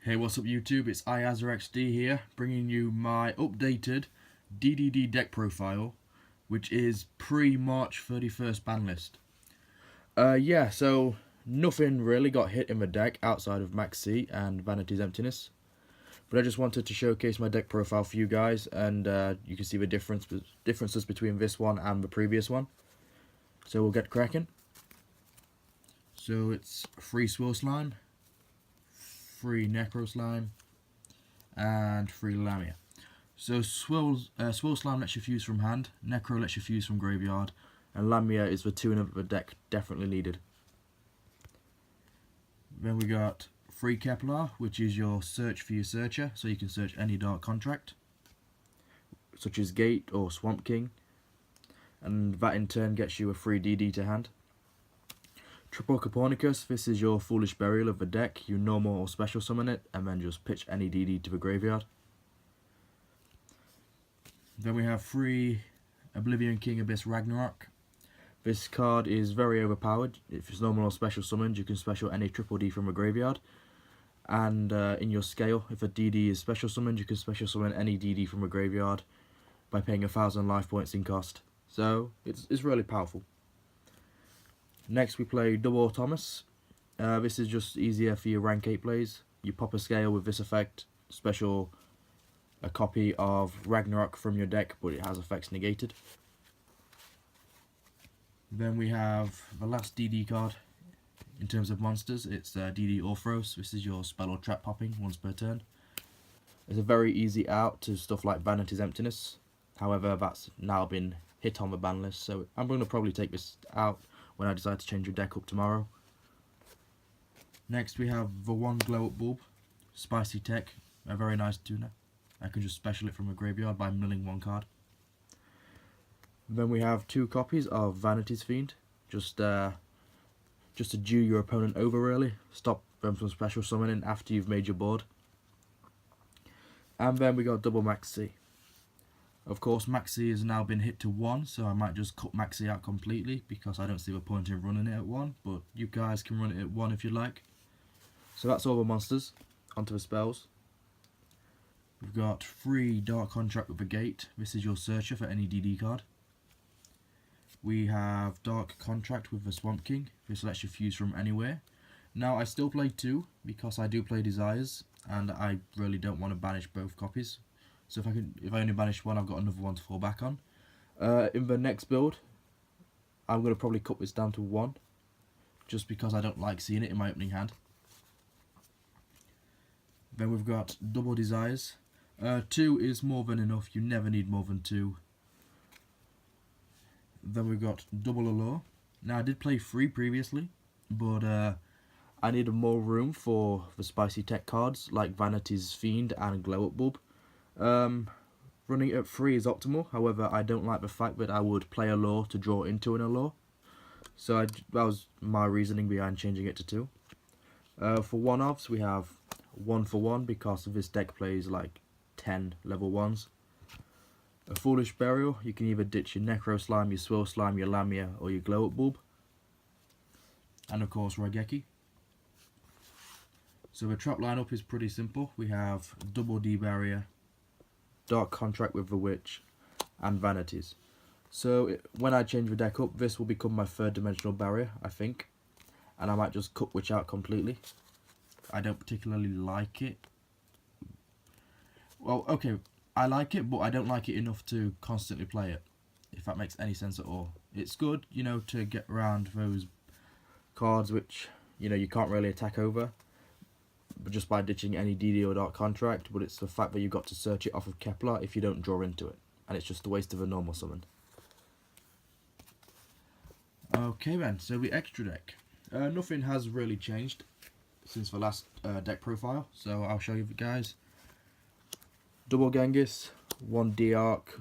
Hey, what's up YouTube? It's iAzerXD here, bringing you my updated DDD deck profile, which is pre-March 31st ban list. Yeah, so nothing really got hit in the deck outside of Max C and Vanity's Emptiness. But I just wanted to showcase my deck profile for you guys, and you can see the differences between this one and the previous one. So we'll get cracking. So it's 3 Swirl Slime, 3 Necro Slime, and 3 Lamia. So Swirl Slime lets you fuse from hand, Necro lets you fuse from graveyard, and Lamia is the tuner that the deck definitely needed. Then we got 3 Kepler, which is your search for your searcher, so you can search any dark contract, such as Gate or Swamp King, and that in turn gets you a 3 DD to hand. Triple Copernicus, this is your Foolish Burial of the deck. You normal or special summon it, and then just pitch any DD to the graveyard. Then we have 3 Oblivion King Abyss Ragnarok. This card is very overpowered. If it's normal or special summoned, you can special any triple D from a graveyard. And in your scale, if a DD is special summoned, you can special summon any DD from a graveyard by paying 1,000 life points in cost. So it's really powerful. Next we play Double Thomas. This is just easier for your rank 8 plays. You pop a scale with this effect, special a copy of Ragnarok from your deck, but it has effects negated. Then we have the last DD card in terms of monsters. It's DD Orthros. This is your spell or trap popping once per turn. It's a very easy out to stuff like Vanity's Emptiness. However, that's now been hit on the ban list, so I'm going to probably take this out when I decide to change your deck up tomorrow. Next we have the 1 Glow Up Bulb, Spicy Tech, a very nice tuner. I can just special it from a graveyard by milling 1 card. Then we have 2 copies of Vanity's Fiend, just to Jew your opponent over really, stop them from special summoning after you've made your board. And then we got double Max C. Of course, Max C has now been hit to 1, so I might just cut Max C out completely because I don't see the point in running it at 1, but you guys can run it at 1 if you like. So that's all the monsters. Onto the spells. We've got 3 Dark Contract with a Gate. This is your searcher for any DD card. We have Dark Contract with the Swamp King. This lets you fuse from anywhere. Now I still play 2 because I do play Desires, and I really don't want to banish both copies. So if I only banish one, I've got another one to fall back on. In the next build, I'm going to probably cut this down to 1, just because I don't like seeing it in my opening hand. Then we've got double Desires. 2 is more than enough, you never need more than 2. Then we've got double Allure. Now I did play 3 previously, but I needed more room for the spicy tech cards like Vanity's Fiend and Glow Up Bulb. Running it at 3 is optimal, however I don't like the fact that I would play Allure to draw into an Allure. So that was my reasoning behind changing it to 2. For one-offs we have 1 for 1 because of this deck plays like 10 level 1s. A Foolish Burial, you can either ditch your Necro Slime, your Swirl Slime, your Lamia or your Glow Up Bulb. And of course Raigeki. So the trap lineup is pretty simple. We have double D Barrier, Dark Contract with the Witch, and Vanities. So when I change the deck up, this will become my 3rd dimensional barrier, I think. And I might just cut Witch out completely. I don't particularly like it. Well, okay, I like it, but I don't like it enough to constantly play it, if that makes any sense at all. It's good, you know, to get around those cards which, you know, you can't really attack over, but just by ditching any DD or Dark Contract, but it's the fact that you've got to search it off of Kepler if you don't draw into it, and it's just a waste of a normal summon. Okay then, so the extra deck. Nothing has really changed since the last deck profile, so I'll show you guys. Double Genghis, 1 D-Arc,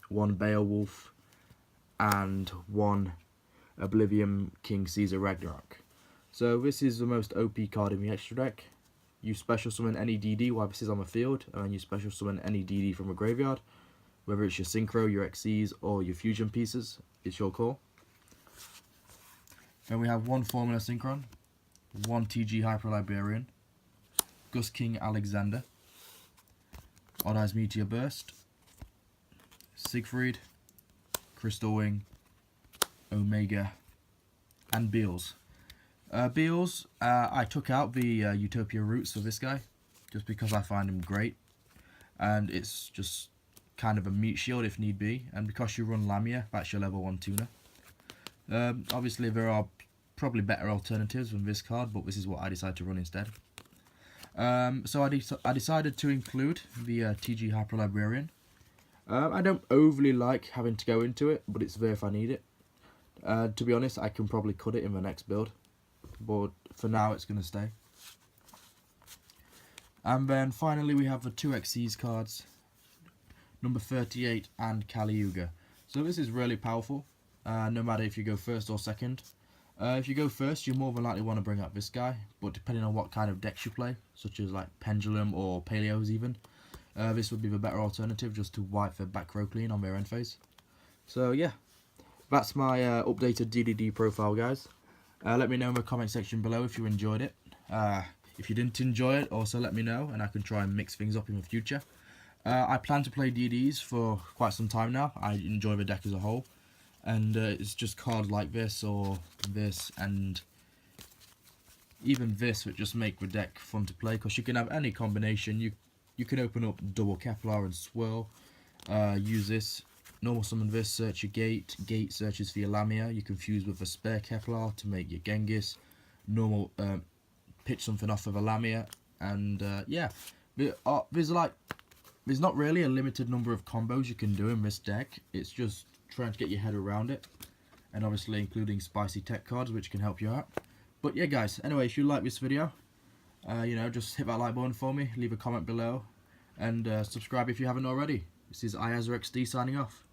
1 Beowulf, and 1 Oblivion King Caesar Ragnarok. So this is the most OP card in the extra deck. You special summon any DD while this is on the field, and then you special summon any DD from a graveyard. Whether it's your Synchro, your XCs, or your Fusion pieces, it's your call. Then we have 1 Formula Synchron, 1 TG Hyper Liberian, Gus King Alexander, Odd Eyes Meteor Burst, Siegfried, Crystal Wing, Omega, and Beals. Beals, I took out the Utopia Roots for this guy, just because I find him great, and it's just kind of a meat shield if need be, and because you run Lamia, that's your level 1 tuner. Obviously there are probably better alternatives than this card, but this is what I decided to run instead. So I decided to include the TG Hyper Librarian. I don't overly like having to go into it, but it's there if I need it. To be honest, I can probably cut it in the next build, but for now it's going to stay. And then finally we have the 2 XCs cards, number 38 and Kaliuga. So this is really powerful, no matter if you go first or second. If you go first, you more than likely want to bring up this guy, but depending on what kind of decks you play, such as like Pendulum or Paleos even, this would be the better alternative just to wipe their back row clean on their end phase. So yeah, that's my updated DDD profile, guys. Let me know in the comment section below if you enjoyed it. If you didn't enjoy it, also let me know, and I can try and mix things up in the future. I plan to play DDs for quite some time now. I enjoy the deck as a whole, and it's just cards like this or this and even this that just make the deck fun to play, because you can have any combination. You can open up double Kepler and swirl, use this, normal summon this, search your gate searches for your Lamia, you can fuse with a spare Kepler to make your Genghis, normal pitch something off of a Lamia, and yeah, there's not really a limited number of combos you can do in this deck. It's just trying to get your head around it, and obviously including spicy tech cards which can help you out. But yeah guys, anyway, if you like this video, you know, just hit that like button for me, leave a comment below, and subscribe if you haven't already. This is iAzerXD signing off.